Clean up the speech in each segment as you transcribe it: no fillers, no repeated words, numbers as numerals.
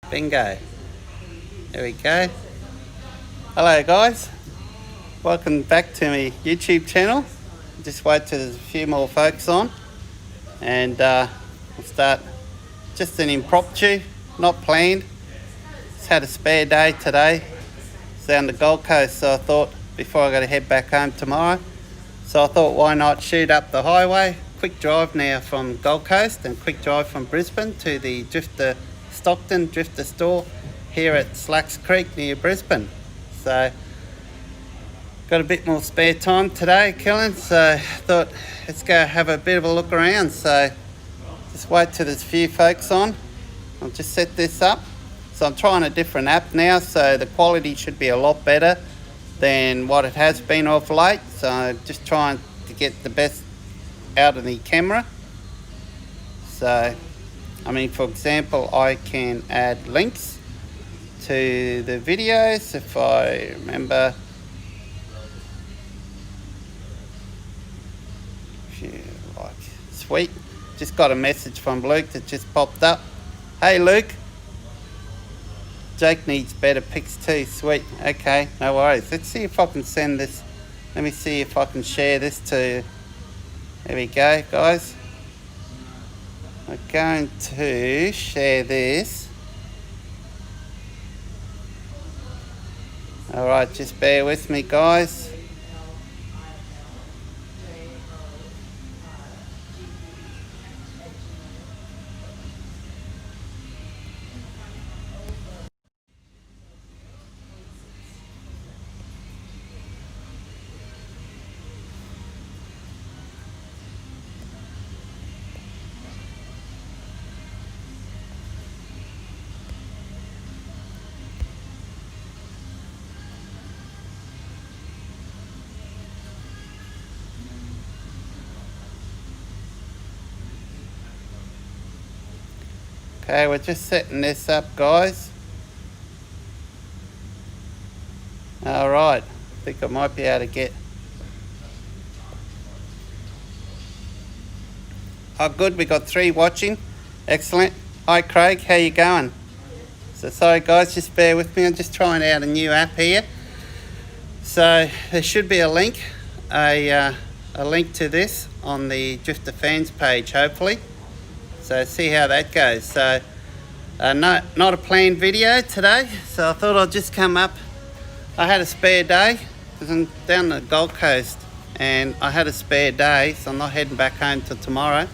Bingo. There we go. Hello guys. Welcome back to my YouTube channel. Just wait till there's a few more folks on. And we'll start just an impromptu, not planned. Just had a spare day today. It's down the Gold Coast, so I thought before I got to head back home tomorrow. So I thought why not shoot up the highway. Quick drive now from Gold Coast and quick drive from Brisbane to the Drifta Stockton Drifta store here at Slacks Creek near Brisbane. So got a bit more spare time today, Kellen, so thought let's go have a bit of a look around. So just wait till there's a few folks on. I'll just set this up. So I'm trying a different app now, so the quality should be a lot better than what it has been of late. So just trying to get the best out of the camera. So I mean, for example, I can add links to the videos if I remember. If you like, sweet. Just got a message from Luke that just popped up. Hey Luke, Jake needs better pics too. Sweet. Okay, no worries. Let's see if I can send this. Let me see if I can share this to. There we go, guys. I'm going to share this. Alright, just bear with me, guys. Okay, we're just setting this up, guys. Alright, I think I might be able to get... Oh good, we got 3 watching. Excellent. Hi Craig, how you going? So sorry guys, just bear with me. I'm just trying out a new app here. So there should be a link, a link to this on the Drifta fans page, hopefully. So see how that goes. So not a planned video today, so I thought I'd just come up. I had a spare day because I'm down the Gold Coast and I had a spare day, so I'm not heading back home till tomorrow.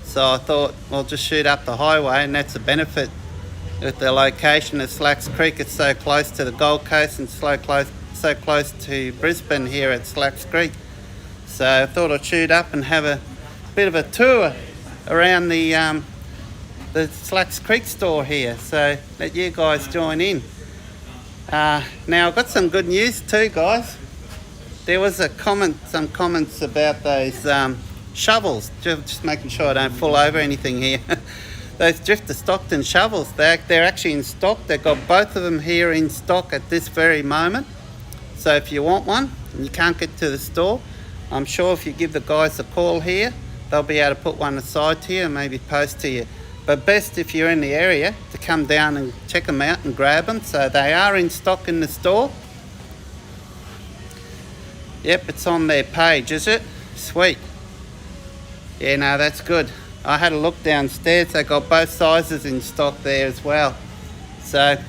So I thought I'll just shoot up the highway, and that's a benefit with the location of Slacks Creek. It's so close to the Gold Coast and so close to Brisbane here at Slacks Creek. So I thought I'd shoot up and have a bit of a tour around the Slacks Creek store here, so let you guys join in. Now I've got some good news too, guys. There was some comments about those shovels, just making sure I don't fall over anything here. Those Drifta Stockton shovels, they're actually in stock. They've got both of them here in stock at this very moment. So if you want one and you can't get to the store, I'm sure if you give the guys a call here, they'll be able to put one aside to you and maybe post to you. But best if you're in the area to come down and check them out and grab them. So they are in stock in the store. Yep, it's on their page, is it? Sweet. Yeah, no, that's good. I had a look downstairs. They got both sizes in stock there as well. So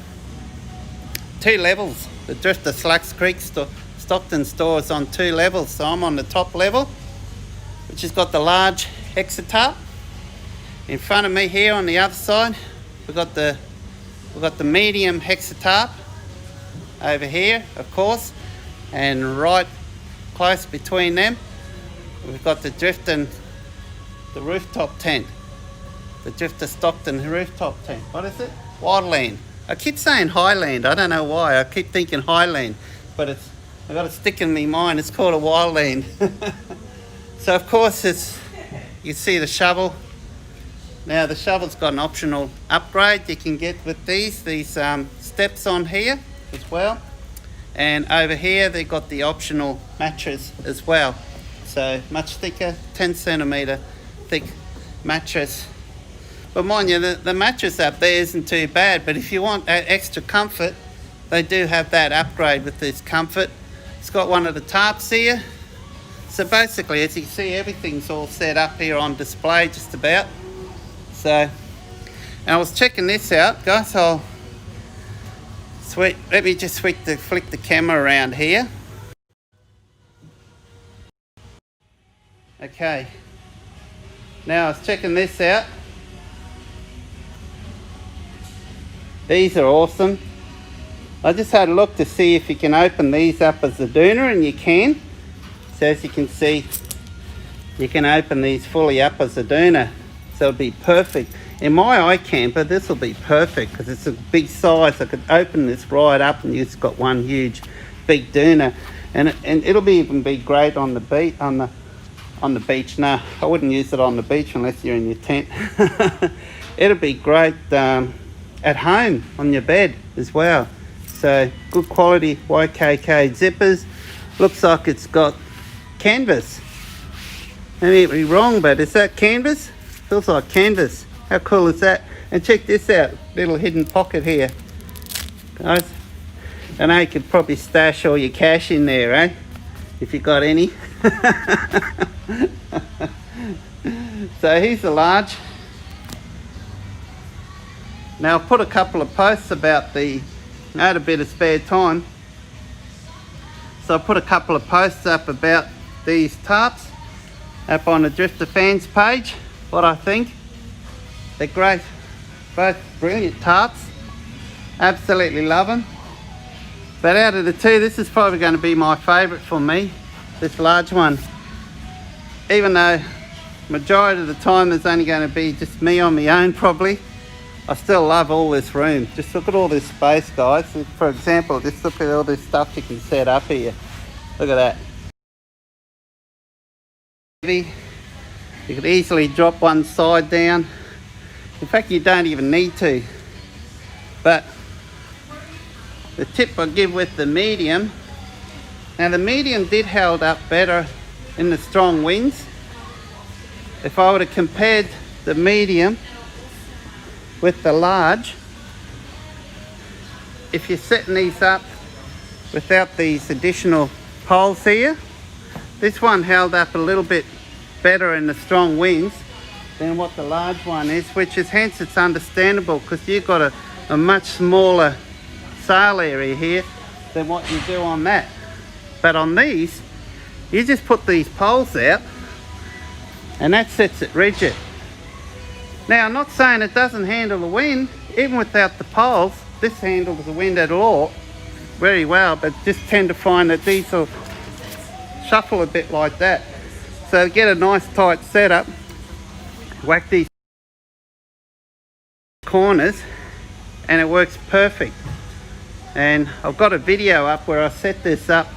2 levels. The Drifta Slacks Creek Stockton store is on 2 levels. So I'm on the top level, which has got the large hexatarp. In front of me here on the other side, we've got the medium hexatarp over here, of course, and right close between them, we've got the rooftop tent, the Drifta Stockton rooftop tent. What is it? Wildland. I keep saying Highland. I don't know why. I keep thinking Highland, but I've got it stick in my mind. It's called a Wildland. So of course you see the shovel. Now the shovel's got an optional upgrade you can get with these steps on here as well. And over here they've got the optional mattress as well. So much thicker, 10 centimetre thick mattress But mind you, the mattress up there isn't too bad, but if you want that extra comfort, they do have that upgrade with this comfort. It's got one of the tarps here. So basically, as you can see, everything's all set up here on display just about. So, and I was checking this out, guys. Let me just flick the camera around here. Okay. Now I was checking this out. These are awesome. I just had a look to see if you can open these up as a doona, and you can. So as you can see, you can open these fully up as a doona. So it'll be perfect. In my iCamper, this will be perfect because it's a big size. I could open this right up and you've just got one huge big doona. And it'll even be great on the beach. On the beach, no, I wouldn't use it on the beach unless you're in your tent. It'll be great at home on your bed as well. So good quality YKK zippers. Looks like it's got canvas. Maybe it'd be wrong, but is that canvas? Feels like canvas. How cool is that? And check this out, little hidden pocket here, guys. I know you could probably stash all your cash in there, eh? If you got any. So here's the large. Now I've put a couple of posts about I had a bit of spare time, so I put a couple of posts up about these tarps up on the Drifta fans page. What I think, they're great, both brilliant tarps, absolutely love them. But out of the two, this is probably going to be my favourite for me, this large one. Even though majority of the time there's only going to be just me on my own probably, I still love all this room. Just look at all this space, guys. For example, just look at all this stuff you can set up here. Look at that. You could easily drop one side down. In fact, you don't even need to. But the tip I give with the medium, now the medium did hold up better in the strong winds. If I would have compared the medium with the large, if you're setting these up without these additional poles here, this one held up a little bit better in the strong winds than what the large one is, which is hence it's understandable because you've got a much smaller sail area here than what you do on that. But on these, you just put these poles out and that sets it rigid. Now I'm not saying it doesn't handle the wind. Even without the poles, this handles the wind at all very well, but just tend to find that these will shuffle a bit like that. So get a nice tight setup, whack these corners and it works perfect. And I've got a video up where I set this up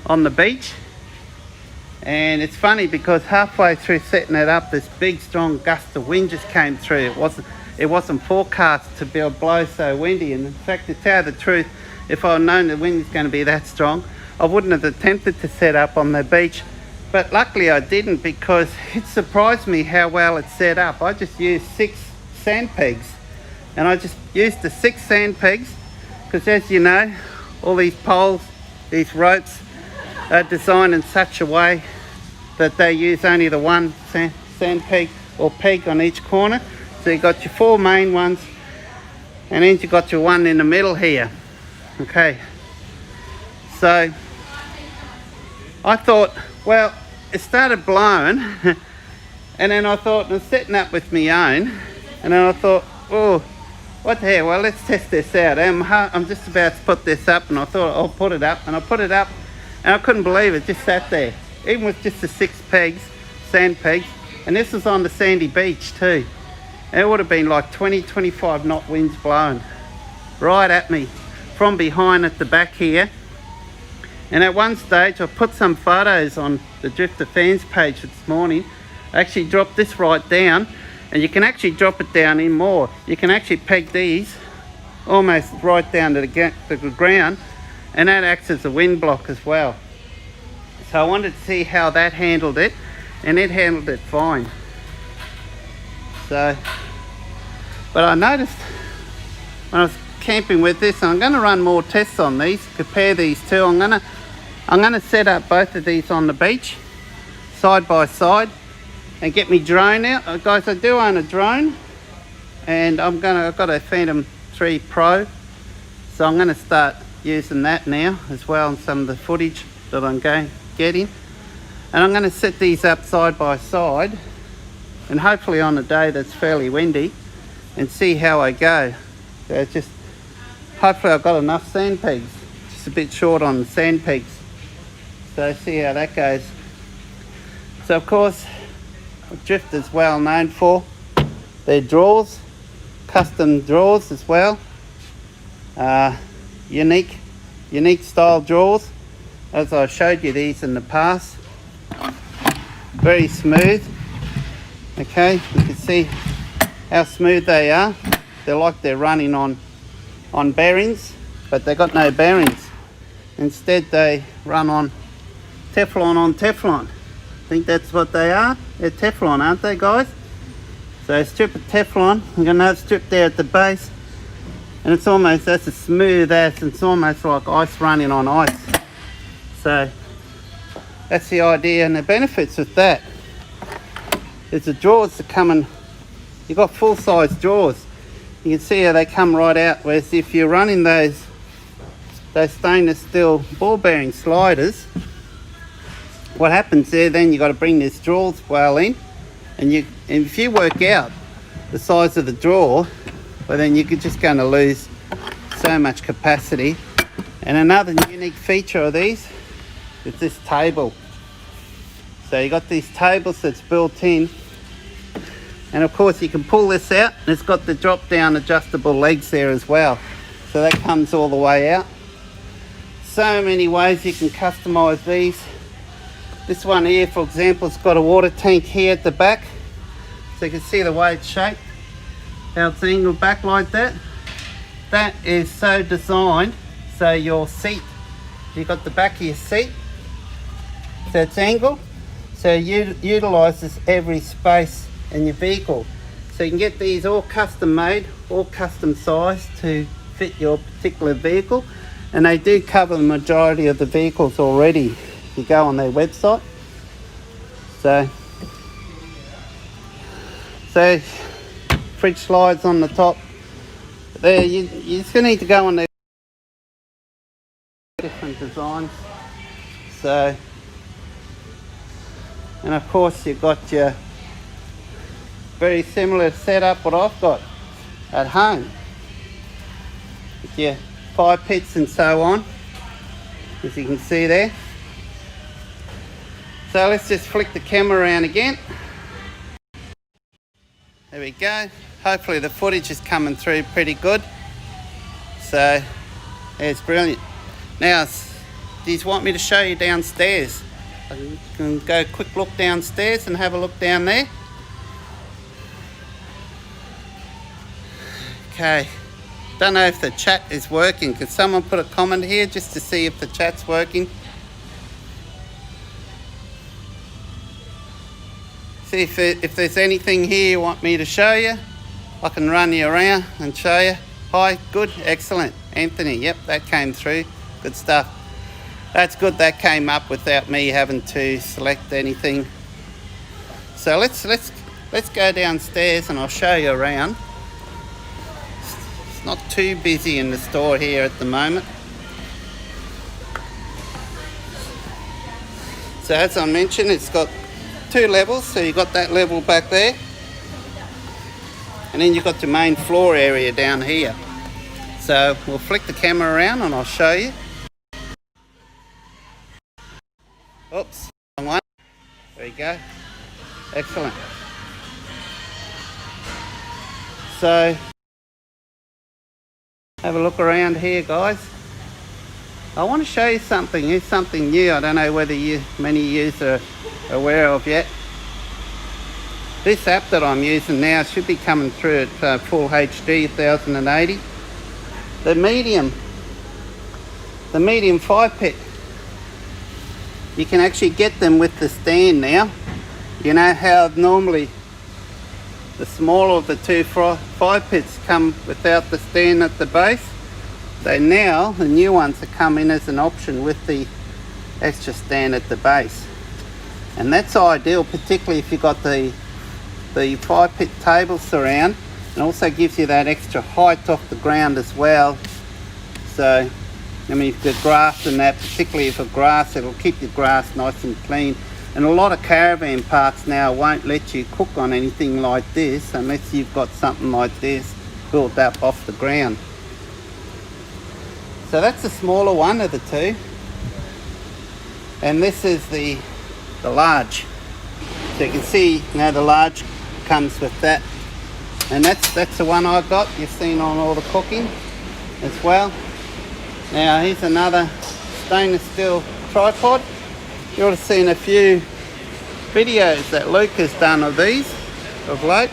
on the beach, and it's funny because halfway through setting it up, this big strong gust of wind just came through. It wasn't forecast to be able to blow so windy, and in fact, to tell the truth, if I'd known the wind was going to be that strong, I wouldn't have attempted to set up on the beach. But luckily I didn't, because it surprised me how well it's set up. I just used 6 sand pegs, and I just used the 6 sand pegs because, as you know, all these poles, these ropes are designed in such a way that they use only the one sand peg or peg on each corner. So you got your 4 main ones, and then you got your one in the middle here. Okay, so I thought, well, it started blowing and then I thought, I'm setting up with my own, and then I thought, oh, what the hell, well, let's test this out. I'm just about to put this up, and I thought I'll put it up, and I put it up and I couldn't believe it, just sat there, even with just the 6 pegs, sand pegs, and this was on the sandy beach too. And it would have been like 20-25 knot winds blowing right at me from behind at the back here. And at one stage I put some photos on the Drifta fans page this morning. I actually dropped this right down, and you can actually drop it down in more. You can actually peg these almost right down to the ground, and that acts as a wind block as well. So I wanted to see how that handled it, and it handled it fine. So But I noticed when I was camping with this, and I'm going to run more tests on these, compare these two. I'm going to set up both of these on the beach side by side and get me drone out. Guys, I do own a drone, and I've got a Phantom 3 Pro, so I'm going to start using that now as well in some of the footage that I'm getting. And I'm going to set these up side by side, and hopefully on a day that's fairly windy, and see how I go. So just hopefully I've got enough sand pegs. Just a bit short on the sand pegs, so see how that goes. So of course, Drifta's well known for their drawers, custom drawers as well, unique style drawers, as I showed you these in the past. Very smooth. Okay, you can see how smooth they are. They're like they're running on bearings, but they got no bearings. Instead they run on Teflon. I think that's what they are. They're Teflon, aren't they, guys? So strip of Teflon. I'm going to have a strip there at the base, and it's almost, that's as smooth as, it's almost like ice running on ice. So that's the idea, and the benefits with that is the drawers are coming. You've got full size drawers. You can see how they come right out, whereas if you're running those stainless steel ball bearing sliders, what happens there, then you got to bring this drawers well in, and if you work out the size of the drawer, well then you're just going to lose so much capacity. And another unique feature of these is this table. So you got these tables that's built in, and of course you can pull this out, and it's got the drop down adjustable legs there as well, so that comes all the way out. So many ways you can customize these. This one here, for example, it's got a water tank here at the back, so you can see the way it's shaped, how it's angled back like that. That is so designed so your seat, you've got the back of your seat, so it's angled, so it utilises every space in your vehicle. So you can get these all custom made, all custom sized to fit your particular vehicle, and they do cover the majority of the vehicles already. You go on their website. So fridge slides on the top there. You just gonna need to go on their different designs. So, and of course you've got your very similar setup what I've got at home with your fire pits and so on, as you can see there. So let's just flick the camera around again. There we go. Hopefully the footage is coming through pretty good. So it's brilliant. Now, do you want me to show you downstairs? I can go a quick look downstairs and have a look down there. Okay. Don't know if the chat is working. Could someone put a comment here just to see if the chat's working? See if there's anything here you want me to show you. I can run you around and show you. Hi, good, excellent. Anthony, yep, that came through. Good stuff. That's good, that came up without me having to select anything. So let's go downstairs and I'll show you around. It's not too busy in the store here at the moment. So as I mentioned, it's got 2 levels, so you've got that level back there, and then you've got your main floor area down here. So we'll flick the camera around and I'll show you. Oops, wrong one. There you go. Excellent. So have a look around here, guys. I want to show you something. It's something new. I don't know whether many of you are aware of yet. This app that I'm using now should be coming through at full HD 1080. The medium fire pit, you can actually get them with the stand now. You know how normally the smaller of the two fire pits come without the stand at the base. So now the new ones are coming as an option with the extra stand at the base. And that's ideal, particularly if you've got the fire pit table surround, and also gives you that extra height off the ground as well. So, I mean, if you've got grass and that, particularly if it's grass, it'll keep your grass nice and clean. And a lot of caravan parks now won't let you cook on anything like this unless you've got something like this built up off the ground. So that's the smaller one of the two. And this is the large. So you can see now the large comes with that. And that's the one I got. You've seen on all the cooking as well. Now here's another stainless steel tripod. You would have seen a few videos that Luke has done of these of late.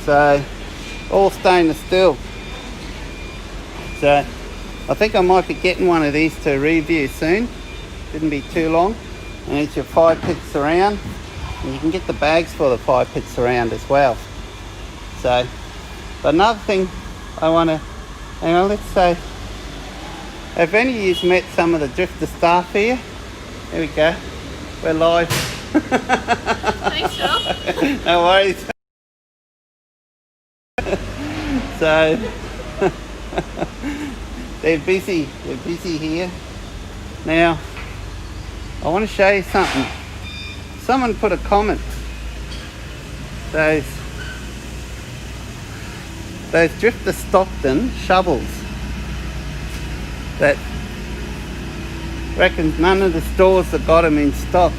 So all stainless steel. So I think I might be getting one of these to review soon. Shouldn't be too long. And it's your fire pit surround. And you can get the bags for the fire pit surround as well. So, but another thing I want to, hang on, let's say, have any of you met some of the Drifta staff here? There we go. We're live. Thanks, Joel. No worries. So, they're busy here. Now, I want to show you something. Someone put a comment. Those Drifta Stockton Shovels that reckon none of the stores have got them in stock.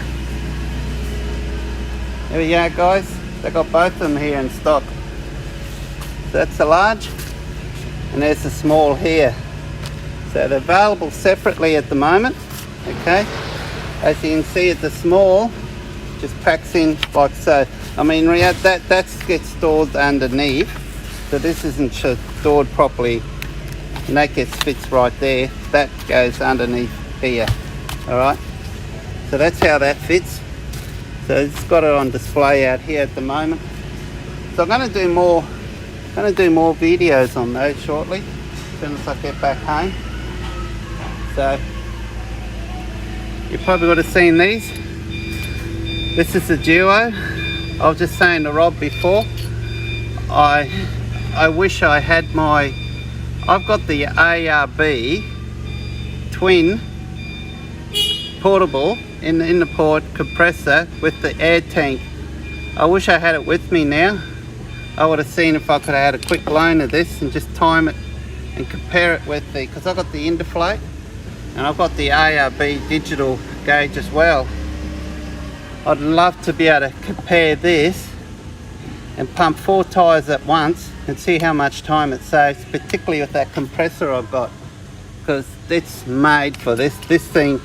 There we go, guys. They got both of them here in stock. So that's the large, and there's the small here. So they're available separately at the moment. Okay, as you can see, the small just packs in like so. I mean, that gets stored underneath, so this isn't stored properly, and that fits right there. That goes underneath here. All right, so that's how that fits. So it's got it on display out here at the moment. So I'm going to do more videos on those shortly, as soon as I get back home. So you probably would have seen these. This is the Duo. I was just saying to Rob before, I wish I had I've got the ARB twin portable in the port compressor with the air tank. I wish I had it with me now. I would have seen if I could have had a quick loan of this and just time it and compare it with because I've got the Interflate and I've got the ARB digital gauge as well. I'd love to be able to compare this and pump 4 tyres at once and see how much time it saves, particularly with that compressor I've got, because it's made for this thing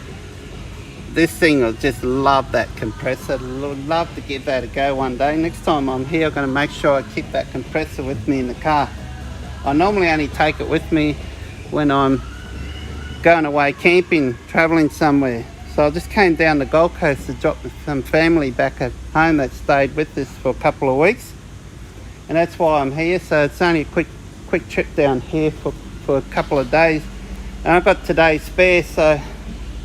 will just love that compressor. Love to give that a go one day. Next time I'm here, I'm going to make sure I keep that compressor with me in the car. I normally only take it with me when I'm going away camping, travelling somewhere. So I just came down the Gold Coast to drop some family back at home that stayed with us for a couple of weeks. And that's why I'm here. So it's only a quick trip down here for a couple of days. And I've got today spare, so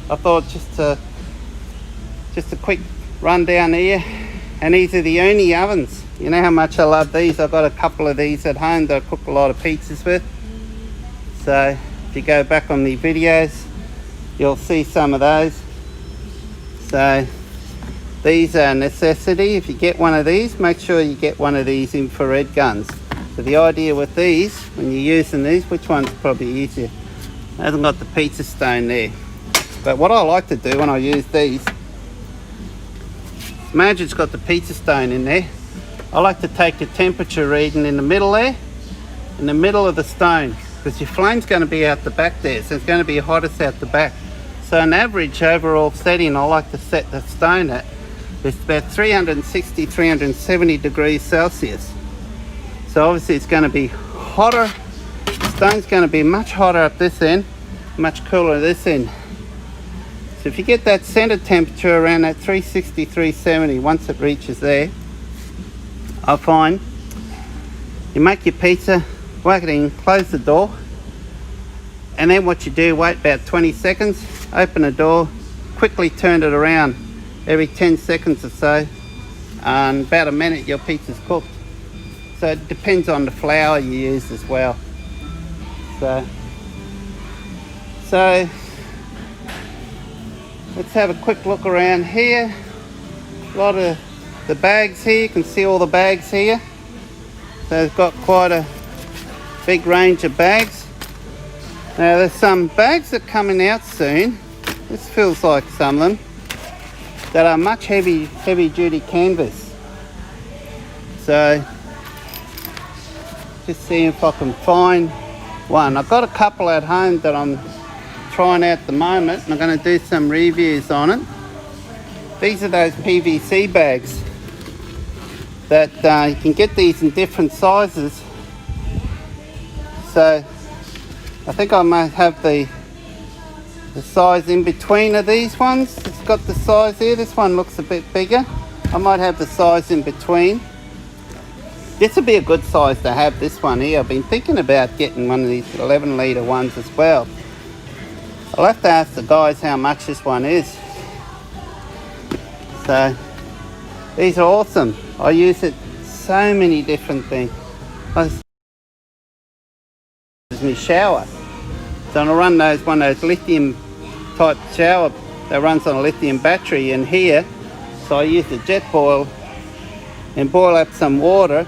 I thought just a quick run down here. And these are the Uni ovens. You know how much I love these. I've got a couple of these at home that I cook a lot of pizzas with. So if you go back on the videos, you'll see some of those. So these are a necessity. If you get one of these, make sure you get one of these infrared guns. So the idea with these, when you're using these, which one's probably easier? It hasn't got the pizza stone there. But what I like to do when I use these, imagine it's got the pizza stone in there. I like to take a temperature reading in the middle there, in the middle of the stone, because your flame's going to be out the back there, so it's going to be hottest out the back. So an average overall setting I like to set the stone at is about 360, 370 degrees Celsius. So obviously it's going to be hotter. The stone's going to be much hotter at this end, much cooler at this end. So if you get that center temperature around that 360, 370, once it reaches there, I find you make your pizza, whack it in, close the door, and then what you do, wait about 20 seconds, open the door, quickly turn it around every 10 seconds or so, and about a minute your pizza's cooked. So it depends on the flour you use as well. So let's have a quick look around here. A lot of the bags here, you can see all the bags here. So it's got quite a big range of bags. Now there's some bags that are coming out soon. This feels like some of them that are much heavy duty canvas. So just seeing if I can find one. I've got a couple at home that I'm trying out at the moment, and I'm going to do some reviews on it. These are those PVC bags that you can get these in different sizes. So I think I might have the size in between of these ones. It's got the size here. This one looks a bit bigger. I might have the size in between. This would be a good size to have, this one here. I've been thinking about getting one of these 11 litre ones as well. I'll have to ask the guys how much this one is. So these are awesome. I use it so many different things. This is my shower. So I'll run one of those lithium type shower that runs on a lithium battery in here. So I use the jet boil and boil up some water.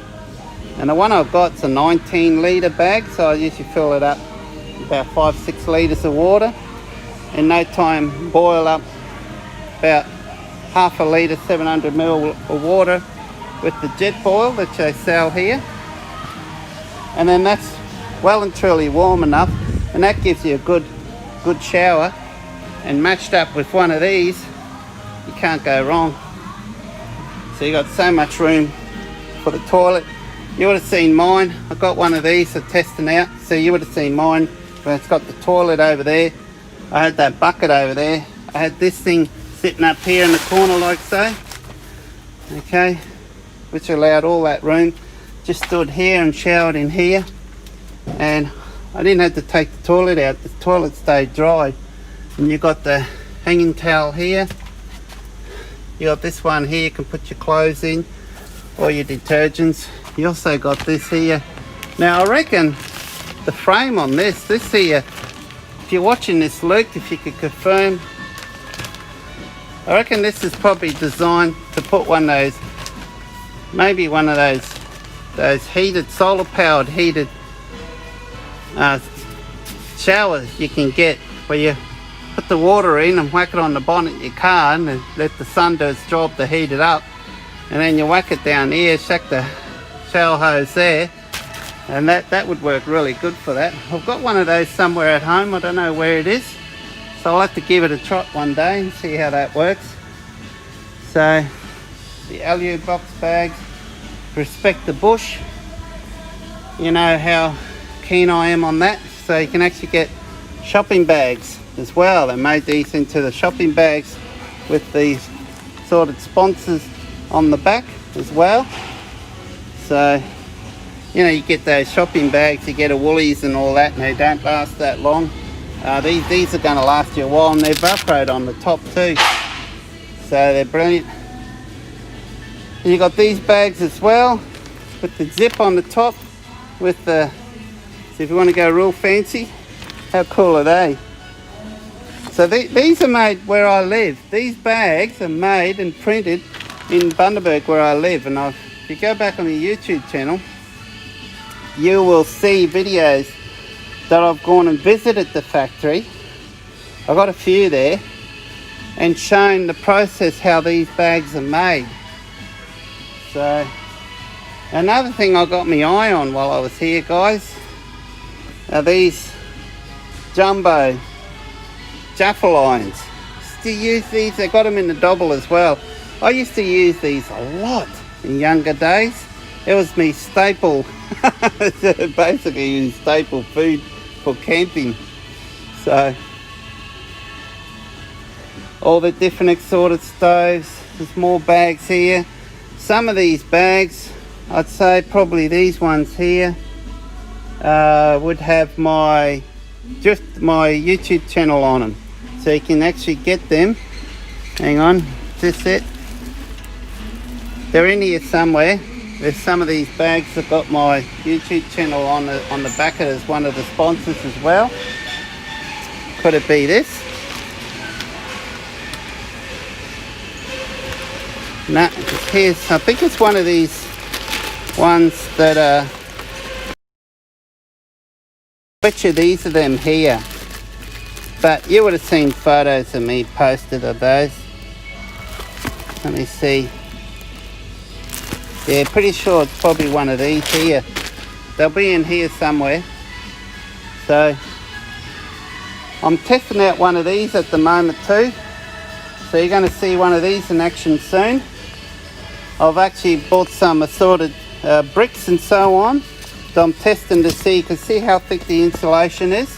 And the one I've got is a 19 litre bag, so I usually fill it up about 5-6 litres of water. In no time, boil up about half a litre, 700 ml of water with the jet boil that they sell here. And then that's well and truly warm enough, and that gives you a good shower. And matched up with one of these, you can't go wrong. So you got so much room for the toilet. You would have seen mine. I got one of these for testing out. So you would have seen mine where it's got the toilet over there. I had that bucket over there. I had this thing sitting up here in the corner like so. Okay, which allowed all that room. Just stood here and showered in here. And I didn't have to take the toilet out. The toilet stayed dry. And you got the hanging towel here. You got this one here. You can put your clothes in or your detergents. You also got this here. Now I reckon the frame on this here, if you're watching this, Luke, if you could confirm, I reckon this is probably designed to put one of those, maybe one of those heated, solar powered heated showers you can get, where you put the water in and whack it on the bonnet of your car and then let the sun do its job to heat it up, and then you whack it down here, chuck the shower hose there, and that would work really good for that. I've got one of those somewhere at home. I don't know where it is, so I'll have to give it a trot one day and see how that works. So the alu box bags, respect the bush. You know how keen I am on that. So you can actually get shopping bags as well. They made these into the shopping bags with these sort of sponsors on the back as well. So, you know, you get those shopping bags, you get a Woolies and all that, and they don't last that long. These are going to last you a while, and they're Velcroed on the top too. So they're brilliant. And you got these bags as well, with the zip on the top, with the, so if you want to go real fancy, how cool are they? So these are made where I live. These bags are made and printed in Bundaberg where I live, and if you go back on the YouTube channel, you will see videos that I've gone and visited the factory. I've got a few there, and shown the process how these bags are made. So another thing I got my eye on while I was here, guys, are these jumbo Jaffle irons. Do you use these? They got them in the double as well. I used to use these a lot in younger days. It was me staple, basically staple food for camping. So all the different assorted stoves. There's more bags here. Some of these bags I'd say probably these ones here would have just my YouTube channel on them, so you can actually get them. Hang on, is this it? They're in here somewhere. There's some of these bags that got my YouTube channel on the back of it as one of the sponsors as well. Could it be this? No, here's, I think it's one of these ones that bet you these are them here. But you would have seen photos of me posted of those. Let me see. Yeah, pretty sure it's probably one of these here. They'll be in here somewhere. So I'm testing out one of these at the moment too. So you're going to see one of these in action soon. I've actually bought some assorted bricks and so on. So I'm testing to see, you can see how thick the insulation is.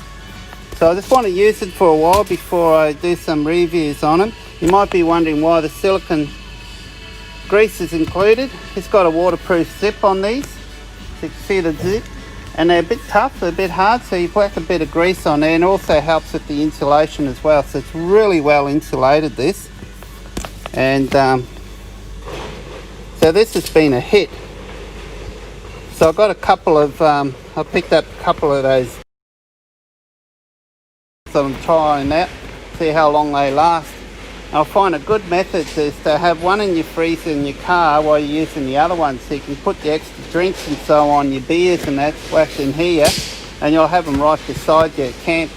So I just want to use it for a while before I do some reviews on them. You might be wondering why the silicone grease is included. It's got a waterproof zip on these. So you can see the zip. And they're a bit tough, they're a bit hard, so you whack a bit of grease on there, and also helps with the insulation as well. So it's really well insulated, this. And so this has been a hit. So I got a couple of, I picked up a couple of those. So I'm trying that, see how long they last. I'll find a good method is to have one in your freezer in your car while you're using the other one, so you can put the extra drinks and so on, your beers and that, whacked in here, and you'll have them right beside you at camp.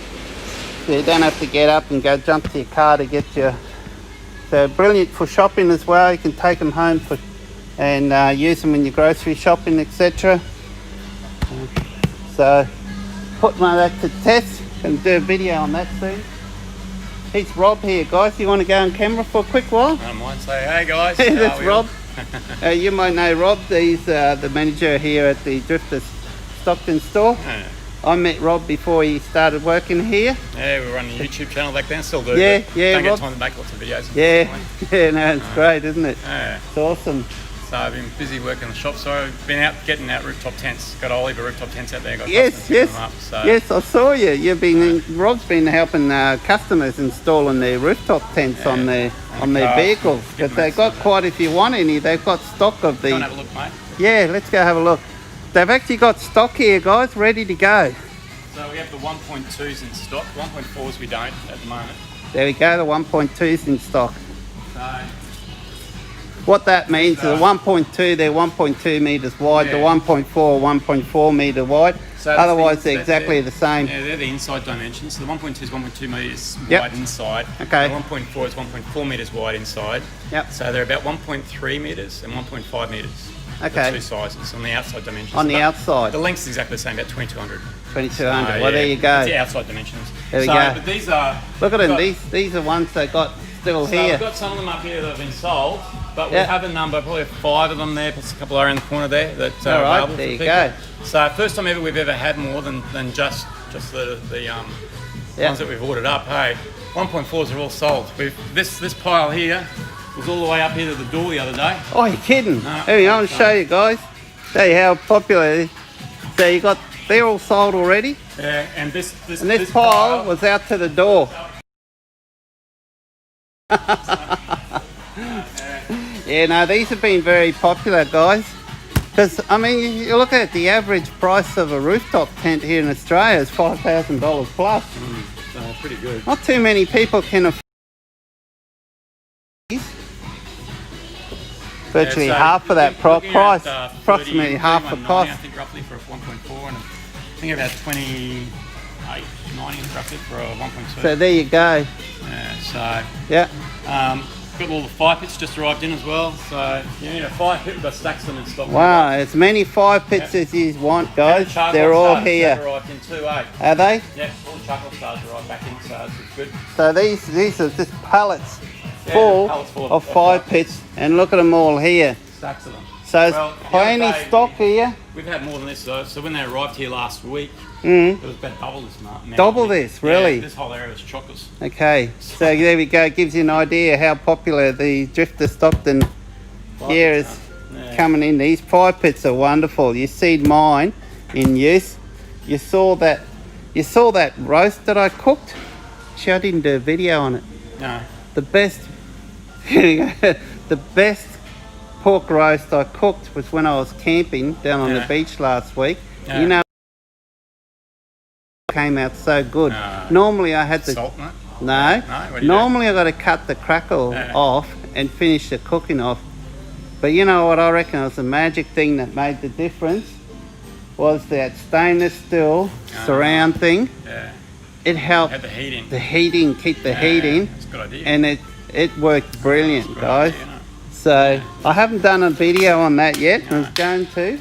So you don't have to get up and go jump to your car to get your... So brilliant for shopping as well. You can take them home and use them when you're grocery shopping, etc. So put my that to test and do a video on that soon. It's Rob here, guys. You want to go on camera for a quick while? I might say, hey guys. That's Rob. You might know Rob. He's the manager here at the Drifta Stockton store. Yeah. I met Rob before he started working here. Yeah, we were running a YouTube channel back then, still do. Yeah, but yeah, don't Rob. get time to make lots of videos. Yeah, no, it's great, isn't it? Yeah. It's awesome. So I've been busy working in the shop, so I've been out getting out rooftop tents. Got a whole heap of rooftop tents out there. Got Yes, customers picking them up, so. yes, I saw you. You've been Rob's been helping customers installing their rooftop tents on their vehicles, because they've got quite. If you want any, they've got stock of the. Go and have a look, mate. Yeah, let's go have a look. They've actually got stock here, guys, ready to go. So we have the 1.2s in stock. 1.4s we don't at the moment. There we go, the 1.2's in stock. So what that means is the 1.2, they're 1.2 metres wide, the 1.4, 1.4 metre wide. So otherwise, they're exactly the same. Yeah, they're the inside dimensions. So the 1.2 is 1.2 metres Yep. wide inside. Okay. The 1.4 is 1.4 metres wide inside. Yep. So they're about 1.3 metres and 1.5 metres. Okay. The two sizes on the outside dimensions. On the But outside. The length's exactly the same, about 2200. 2200. Well, there you go. It's the outside dimensions. There we so, go. But these are. Look at them. got- These are ones that got still So here. we've got some of them up here that have been sold, but we Yeah. have a number, probably 5 of them there, plus a couple are in the corner there that All are right, available there for you people. go. So first time ever we've ever had more than just the Yeah. ones that we've ordered up. Hey, 1.4s are all sold. This pile here was all the way up here to the door the other day. Oh, you're kidding? No, Here we go. I'll show you guys. Show you how popular it is. So you got, they're all sold already, Yeah, and this and this pile was out to the door. Yeah, no, these have been very popular, guys. Because, I mean, you look at the average price of a rooftop tent here in Australia is $5,000 plus. pretty good. Not too many people can afford these. Virtually Yeah, so half of that looking price, at, approximately half the 31.90, cost. I think roughly for a 1.4, and I think about 28.90 roughly for a 1.2. So there you go. So Yeah. got all the fire pits just arrived in as well. So you need a fire pit, we've got stacks of them in stock. Wow, as many fire pits as you want, And guys. the charcoal They're all stars here. have arrived in 2A. Are they? Yep, all the charcoal stars arrived back in, so it's good. So these are just pallets Yeah, full pallets full of fire pits, and look at them all here. Stacks of them. So it's Well, the plenty other day stock here. We've had more than this though. So when they arrived here last week, Mm. it was about double this amount. Double this, really? Yeah, this whole area was chockers. Okay, so there we go. Gives you an idea how popular the Drifta Stockton here is. coming in. These fire pits are wonderful. You see mine in use. You saw that roast that I cooked. Actually, I didn't do a video on it. No. The best the best pork roast I cooked was when I was camping down on the beach last week. Yeah. You know, it came out so good. No. Normally I had to Salt in it? No. What do you Normally I got to cut the crackle off and finish the cooking off. But you know what I reckon was the magic thing that made the difference was that stainless steel surround thing. Yeah. It helped Had the heating. Keep the heat in. That's a good idea. And it worked brilliant, Good guys. idea, isn't it? So I haven't done a video on that yet. I was going to.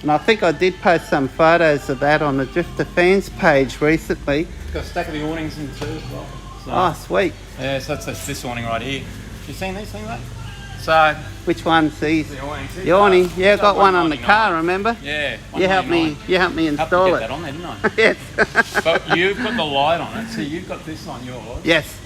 And I think I did post some photos of that on the Drifta fans page recently. It's got a stack of the awnings in too as well. So, Oh, sweet. yeah, so that's this awning right here. You seen these things, mate? So, Which one's these? the awnings. The awning. Yeah, I got one on the car, remember? Yeah. You helped me Helped install get it. that on there, didn't I? Yes. But you've got the light on it, so you've got this on yours. Yes.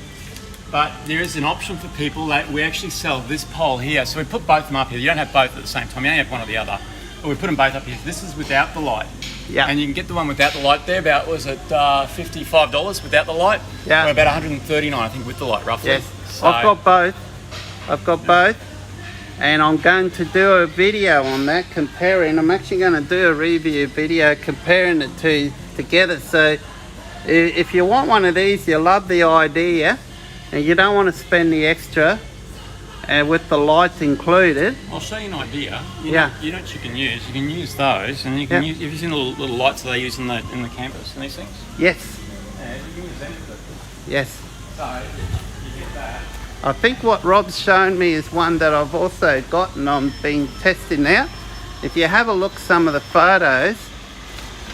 But there is an option for people that we actually sell this pole here. So we put both of them up here. You don't have both at the same time. You only have one or the other. But we put them both up here. This is without the light. Yeah. And you can get the one without the light. They're about, was it $55 without the light? Yeah. Or about $139, I think, with the light, roughly. Yes. So, I've got both. And I'm going to do a video on that comparing. I'm actually going to do a review video comparing the two together. So if you want one of these, you love the idea and you don't want to spend the extra with the lights included. I'll show you an idea. You Yeah. know, you know what you can use? You can use those, and you can Yeah. use, have you seen the little lights that they use in the campus and these things? Yes. Yeah, you can use them for Yes. So, you get that. I think what Rob's shown me is one that I've also got and I'm been testing out. If you have a look some of the photos,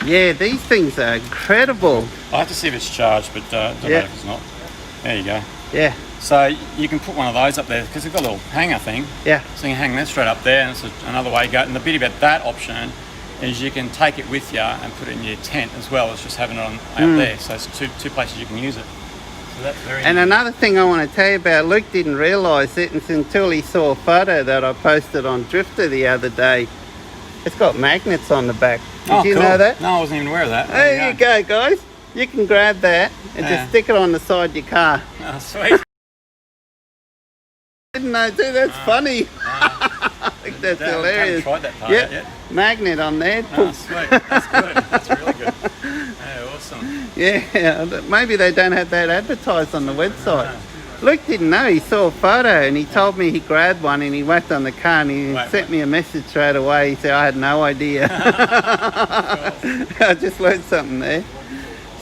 yeah, these things are incredible. I have to see if it's charged, but don't know if it's not. There you go. Yeah, So you can put one of those up there because they've got a little hanger thing. yeah, So you can hang that straight up there, and it's another way to go. And the beauty about that option is you can take it with you and put it in your tent as well as just having it on out there. So it's two places you can use it. So that's very And another thing I want to tell you about, Luke didn't realise it until he saw a photo that I posted on Drifta the other day. It's got magnets on the back. Did you cool. know that? No, I wasn't even aware of that. There you go, guys. You can grab that and just stick it on the side of your car. Oh, sweet. Didn't know too, that's funny. I think that's hilarious. I haven't tried that part yet. Magnet on there. Oh, sweet. That's good. That's really good. Yeah, awesome. Yeah, maybe they don't have that advertised on the website. Luke didn't know. He saw a photo and he told me he grabbed one and he whacked on the car and he sent me a message straight away. He said, I had no idea. I just learned something there.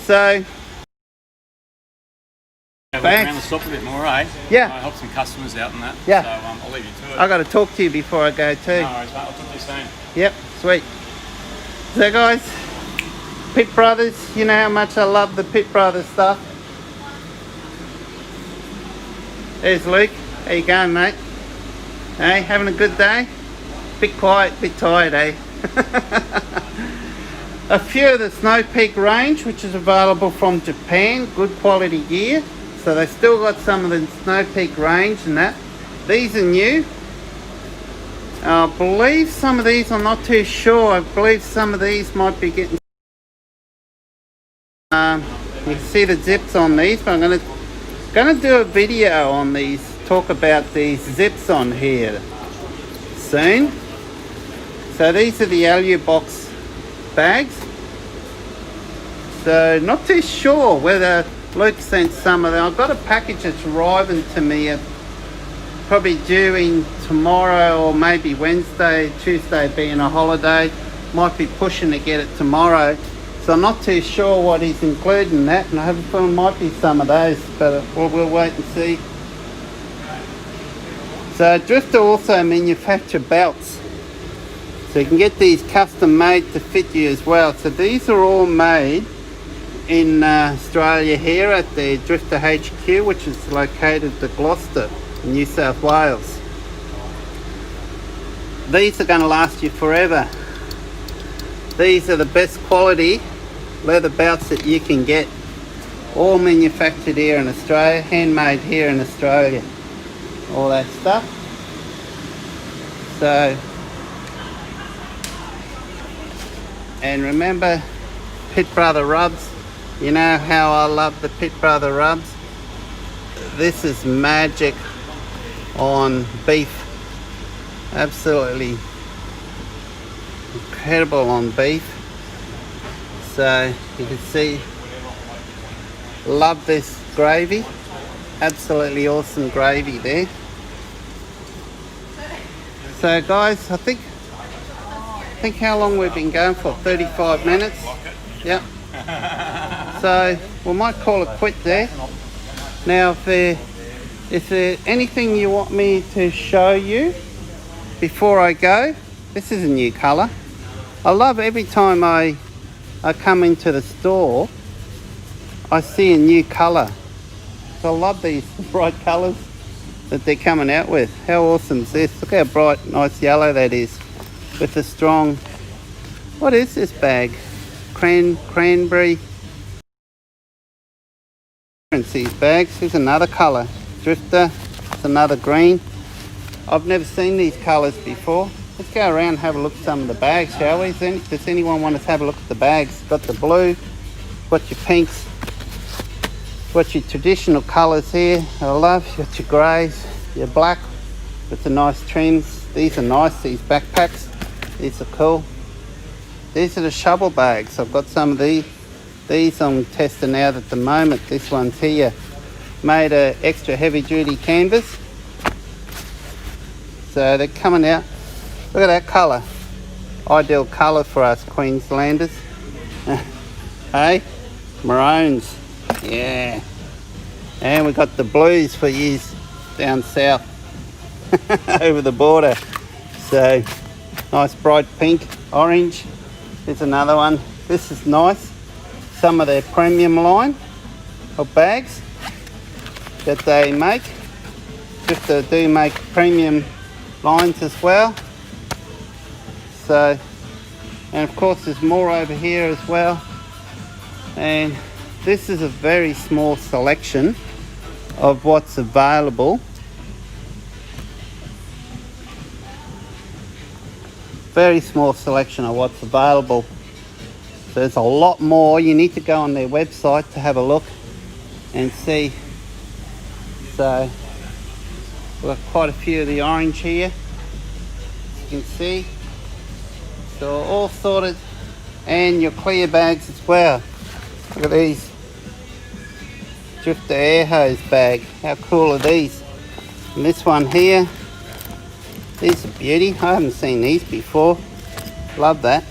So, Around the shop a bit more, eh? Yeah. I help some customers out and that. Yeah. So I'll leave you to it. I got to talk to you before I go too. No worries, mate. I'll talk to you soon. Yep, sweet. So guys, Pitt Brothers, you know how much I love the Pitt Brothers stuff. There's Luke. How you going, mate? Hey, having a good day? Bit quiet, bit tired, eh? A few of the Snow Peak range, which is available from Japan, good quality gear. So they still got some of the Snow Peak range and that. These are new. I believe some of these, I'm not too sure, I believe some of these might be getting... you can see the zips on these, but I'm gonna do a video on these, talk about these zips on here soon. So these are the Alubox bags. So not too sure whether Luke sent some of them. I've got a package that's arriving to me probably due in tomorrow or maybe Wednesday, Tuesday being a holiday. Might be pushing to get it tomorrow. So I'm not too sure what he's including in that, and I have a feeling it might be some of those, but we'll wait and see. So Drifta also manufacture belts. So you can get these custom made to fit you as well. So these are all made in Australia here at the Drifta HQ, which is located at Gloucester, New South Wales. These are going to last you forever. These are the best quality leather belts that you can get. All manufactured here in Australia, handmade here in Australia. All that stuff. So And remember Pit Brother rubs. You know how I love the Pit Brother rubs. This is magic on beef. Absolutely incredible on beef. So you can see, love this gravy. Absolutely awesome gravy there. So guys, I think how long we've been going for, 35 minutes. Yep. So we might call it quit there. Now if there anything you want me to show you before I go, this is a new colour. I love every time I come into the store, I see a new colour. So I love these bright colours that they're coming out with. How awesome is this? Look how bright, nice yellow that is with the strong, what is this bag? Cranberry. These bags. Here's another colour. Drifta. It's another green. I've never seen these colours before. Let's go around and have a look at some of the bags, shall we? Does anyone want us to have a look at the bags? Got the blue, got your pinks, got your traditional colours here. I love. Got your greys, your black with the nice trims. These are nice. These backpacks. These are cool. These are the shovel bags. I've got some of these. These I'm testing out at the moment. This one's here. Made a extra heavy duty canvas. So they're coming out. Look at that colour. Ideal colour for us Queenslanders. Hey? Maroons. Yeah. And we've got the blues for yous down south. Over the border. So, nice bright pink, orange. Here's another one. This is nice. Some of their premium line of bags that they make. Just to do make premium lines as well. So, and of course there's more over here as well. And this is a very small selection of what's available. Very small selection of what's available. There's a lot more. You need to go on their website to have a look and see. So we've got quite a few of the orange here, as you can see. So all sorted, and your clear bags as well. Look at these Drifta air hose bag. How cool are these? And this one here, these are beauty. I haven't seen these before. Love that.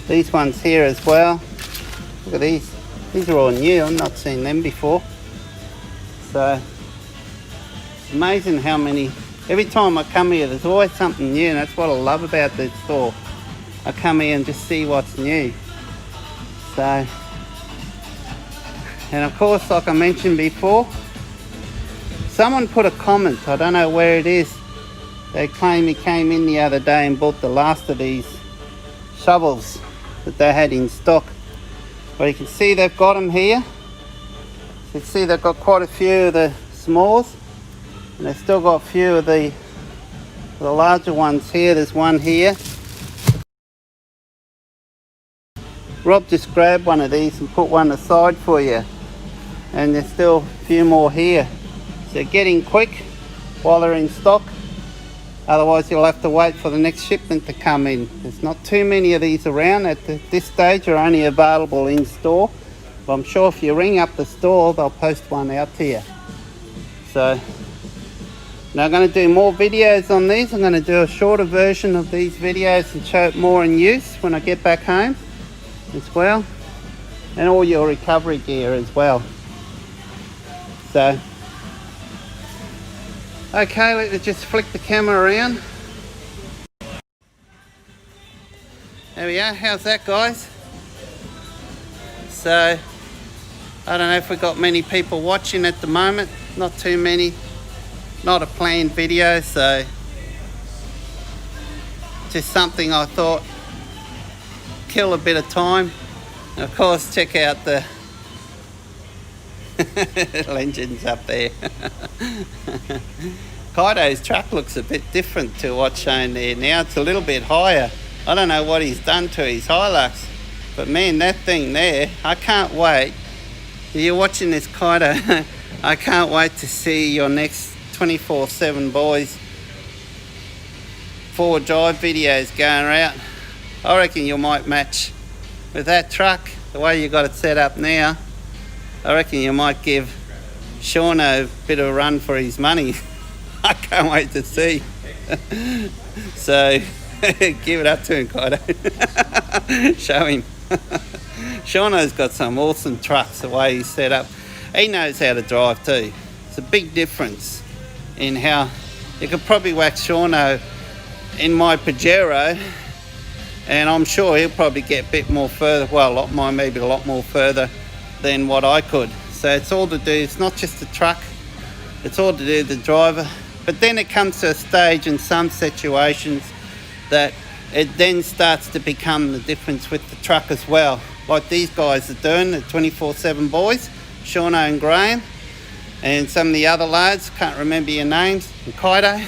These ones here as well. Look at these. These are all new. I've not seen them before. So it's amazing how many. Every time I come here, there's always something new, and that's what I love about this store. I come here and just see what's new. So, and of course, like I mentioned before, someone put a comment, I don't know where it is. They claim he came in the other day and bought the last of these shovels that they had in stock. Well, you can see they've got them here. You can see they've got quite a few of the smalls, and they've still got a few of the larger ones here. There's one here. Rob just grabbed one of these and put one aside for you, and there's still a few more here. So get in quick while they're in stock, otherwise you'll have to wait for the next shipment to come in. There's not too many of these around at this stage. They're only available in store, but I'm sure if you ring up the store they'll post one out to you. So now I'm going to do more videos on these. I'm going to do a shorter version of these videos and show it more in use when I get back home as well, and all your recovery gear as well. So okay, let's just flick the camera around. There we are. How's that, guys? So I don't know if we've got many people watching at the moment. Not too many. Not a planned video, so just something I thought kill a bit of time. And of course, check out the legends up there. Kaido's truck looks a bit different to what's shown there now. It's a little bit higher. I don't know what he's done to his Hilux, but man, that thing there, I can't wait. If you're watching this Kaido, I can't wait to see your next 24/7 boys forward drive videos going out. I reckon you might match with that truck, the way you got it set up now. I reckon you might give Sean a bit of a run for his money. I can't wait to see. So give it up to him, Kaido. Show him. Shauno's got some awesome trucks, the way he's set up. He knows how to drive too. It's a big difference in how you could probably wax Shauno in my Pajero, and I'm sure he'll probably get a bit more further, well, maybe a lot more further than what I could. So it's all to do, it's not just the truck, it's all to do with the driver. But then it comes to a stage in some situations that it then starts to become the difference with the truck as well. Like these guys are doing, the 24/7 boys, Shauno and Graham, and some of the other lads, can't remember your names, and Kaido.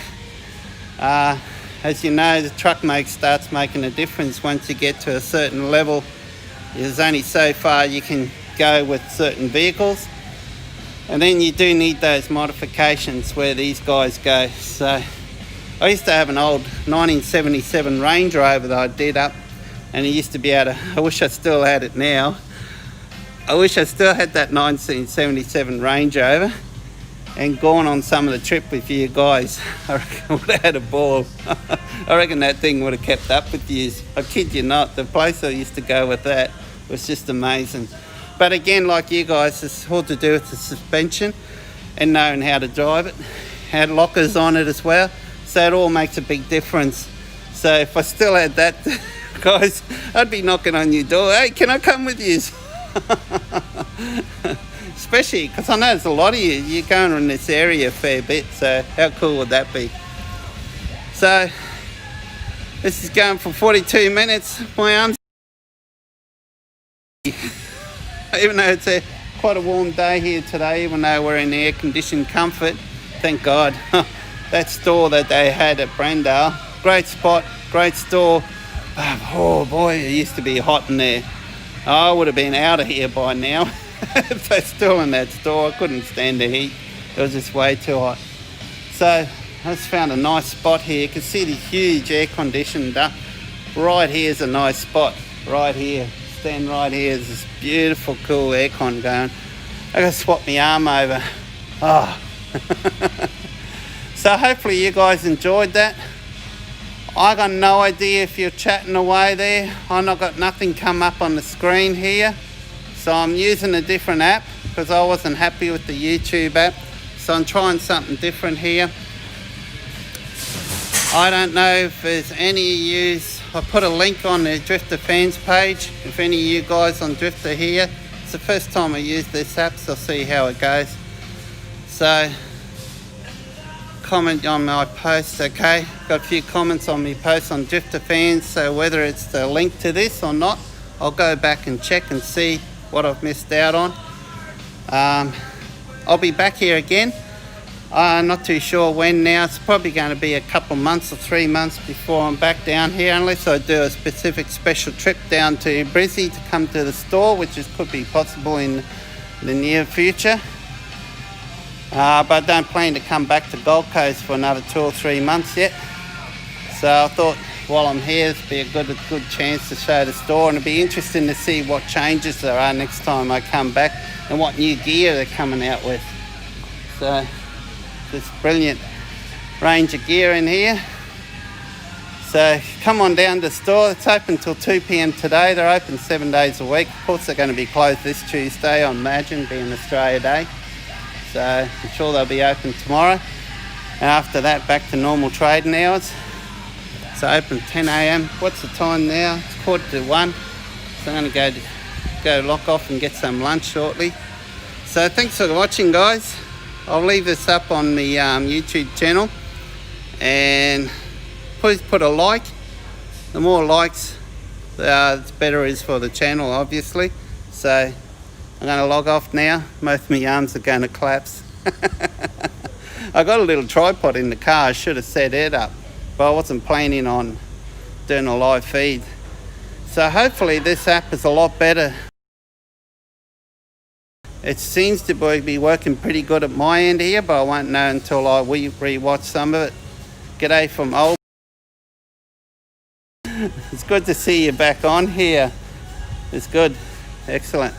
As you know, the truck starts making a difference once you get to a certain level. There's only so far you can go with certain vehicles, and then you do need those modifications where these guys go. So I used to have an old 1977 Range Rover that I did up, and it used to be able to, I wish I still had it now. I wish I still had that 1977 Range Rover and gone on some of the trip with you guys. I reckon I would have had a ball. I reckon that thing would have kept up with you. I kid you not, the place I used to go with that was just amazing. But again, like you guys, it's all to do with the suspension and knowing how to drive it. Had lockers on it as well, so it all makes a big difference. So if I still had that, guys, I'd be knocking on your door. Hey, can I come with you? Especially because I know there's a lot of you. You're going in this area a fair bit, so how cool would that be? So this is going for 42 minutes. My arms, even though it's quite a warm day here today, even though we're in air-conditioned comfort, thank God. That store that they had at Brendale, great spot, great store. Oh boy, it used to be hot in there. I would have been out of here by now. If they're still in that store, I couldn't stand the heat. It was just way too hot. So I just found a nice spot here. You can see the huge air conditioned up. Right here is a nice spot. Right here. Stand right here. There's this beautiful, cool aircon going. I gotta swap my arm over. Oh. So hopefully you guys enjoyed that. I got no idea if you're chatting away there. I got nothing come up on the screen here. So I'm using a different app because I wasn't happy with the YouTube app. So I'm trying something different here. I don't know if there's any of you. I put a link on the Drifta fans page. If any of you guys on Drifta here, it's the first time I use this app, so I'll see how it goes. So comment on my posts, okay? Got a few comments on my posts on Drifta fans, so whether it's the link to this or not, I'll go back and check and see what I've missed out on. I'll be back here again. I'm not too sure when now. It's probably going to be a couple months or 3 months before I'm back down here, unless I do a specific special trip down to Brizzy to come to the store, which could be possible in the near future. But I don't plan to come back to Gold Coast for another 2 or 3 months yet. So I thought while I'm here, it'd be a good chance to show the store, and it'd be interesting to see what changes there are next time I come back and what new gear they're coming out with. So this brilliant range of gear in here. So come on down to the store. It's open till 2 p.m. today. They're open 7 days a week. Of course, they're going to be closed this Tuesday, I imagine, being Australia Day. So I'm sure they'll be open tomorrow. And after that, back to normal trading hours. It's open 10 a.m. What's the time now? It's 1:45. So I'm going to go lock off and get some lunch shortly. So thanks for watching, guys. I'll leave this up on the YouTube channel, and please put a like. The more likes, the better it is for the channel, obviously. So I'm going to log off now. Both my arms are going to collapse. I got a little tripod in the car. I should have set it up, but I wasn't planning on doing a live feed. So hopefully this app is a lot better. It seems to be working pretty good at my end here, but I won't know until I re-watch some of it. G'day from old. It's good to see you back on here. It's good. Excellent.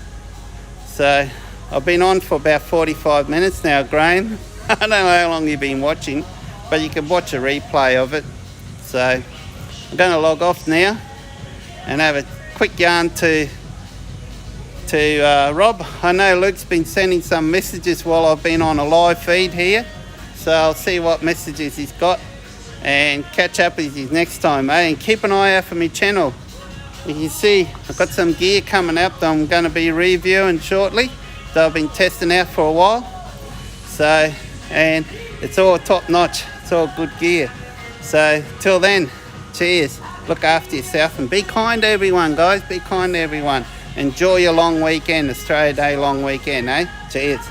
So I've been on for about 45 minutes now, Graham. I don't know how long you've been watching, but you can watch a replay of it. So I'm going to log off now and have a quick yarn to Rob. I know Luke's been sending some messages while I've been on a live feed here, so I'll see what messages he's got and catch up with you next time, eh? And keep an eye out for my channel. You can see I've got some gear coming up that I'm going to be reviewing shortly that I've been testing out for a while. So, and it's all top notch, it's all good gear. So till then, cheers, look after yourself and be kind to everyone, guys. Be kind to everyone. Enjoy your long weekend, Australia Day long weekend, eh? Cheers.